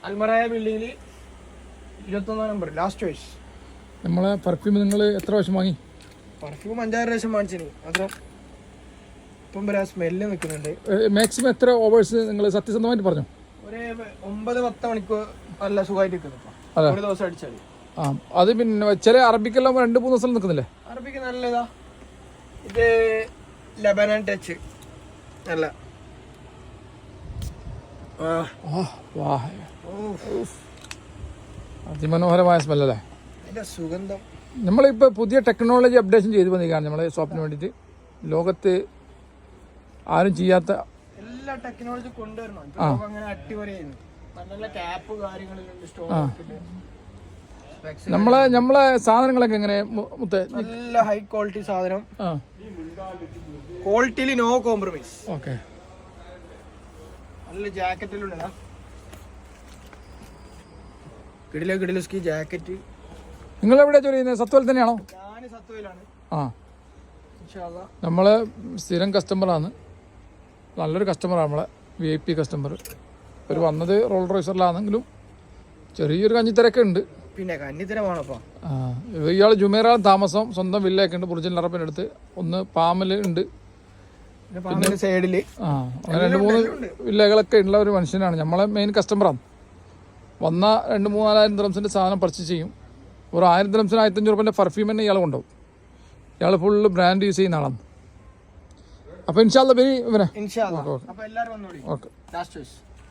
Almarai ബിൽഡിങ്ങിൽ 21 number last choice. നമ്മളെ perfume നിങ്ങൾ എത്ര വർഷം വാങ്ങി? പെർഫ്യൂം 5-6 പ്രാവശ്യം വാങ്ങിച്ചിന്. മാത്രം ഇപ്പം വരെ സ്മെല്ല് നിൽക്കുന്നുണ്ട്. മാക്സിമം എത്ര ഓവേഴ്സ് നിങ്ങൾ സത്യസന്ധമായിട്ട് പറഞ്ഞു? ഒരു 9-10 മണിക്കൂർ നല്ല സുഖമായിട്ട് നിൽക്കുന്നു. ഒരു ദിവസം അടിച്ചാൽ. ആ അത് പിന്നെ ചില അറബിക്കെല്ലാം 2-3 ദിവസം നിൽക്കുന്നില്ലേ? അറബിക്ക് നല്ലതാ. ഇത് ലബനൻ ടച്ച് നല്ല അതിമനോഹരമായ സ്മെല്ലല്ലേ അതിന്റെ സുഗന്ധം. നമ്മളിപ്പോൾ പുതിയ ടെക്നോളജി അപ്ഡേഷൻ ചെയ്തു വന്നിരിക്കുകയാണ് നമ്മളെ ഷോപ്പിന് വേണ്ടിയിട്ട്. ലോകത്ത് ആരും ചെയ്യാത്ത എല്ലാ ടെക്നോളജി കൊണ്ടുവരണം. അങ്ങനെ അടിപൊളിയായിരുന്നു. നല്ല ക്യാപ്പ് കാര്യങ്ങളിലുണ്ട്, സ്റ്റോർ നമ്മളെ സാധനങ്ങളൊക്കെ എങ്ങനെ മുത്തേ? നല്ല ഹൈ ക്വാളിറ്റി സാധനം, ക്വാളിറ്റിയിൽ നോ കോംപ്രമൈസ്. ഓക്കെ. നല്ല ജാക്കറ്റിലുള്ളതാ, കിടില സ്കി ജാക്കറ്റ്. നിങ്ങൾ എവിടെയാ ജോലി ചെയ്യുന്നത്? സത്വൽ തന്നെയാണോ? ഞാൻ സത്വയിലാണ്. ആ, നമ്മള് സ്ഥിരം കസ്റ്റമറാണ്. നല്ലൊരു കസ്റ്റമറാണ് നമ്മളെ, VIP കസ്റ്റമർ. ഒരു വന്നത് റോൾ റോയ്സറിലാണെങ്കിലും ചെറിയൊരു കഞ്ഞിത്തിരക്കെ ഉണ്ട്. പിന്നെ കഞ്ഞിത്തിരമാണപ്പോ. ഇയാൾ ജുമേറാൻ താമസം, സ്വന്തം വില്ലയൊക്കെ ഉണ്ട് ബുർജിൽ അറബിൻ്റെ അടുത്ത്. ഒന്ന് പാമല് ഉണ്ട്, സൈഡില്. അങ്ങനെ 2-3 വില്ലകളൊക്കെ ഉള്ള ഒരു മനുഷ്യനാണ്. നമ്മളെ മെയിൻ കസ്റ്റമറാണ്. വന്ന 2-3-4,000 ദിറംസിൻ്റെ സാധനം പർച്ചേസ് ചെയ്യും. ഒരു 1000 ദിറംസിന് 1500 രൂപേൻ്റെ പെർഫ്യൂം തന്നെ ഇയാൾ കൊണ്ടുപോകും. ഇയാൾ ഫുള്ള് ബ്രാൻഡ് യൂസ് ചെയ്യുന്ന ആളാണ്. അപ്പോൾ ഇൻഷാ അല്ലാഹ് ഇവനെ ഓക്കെ.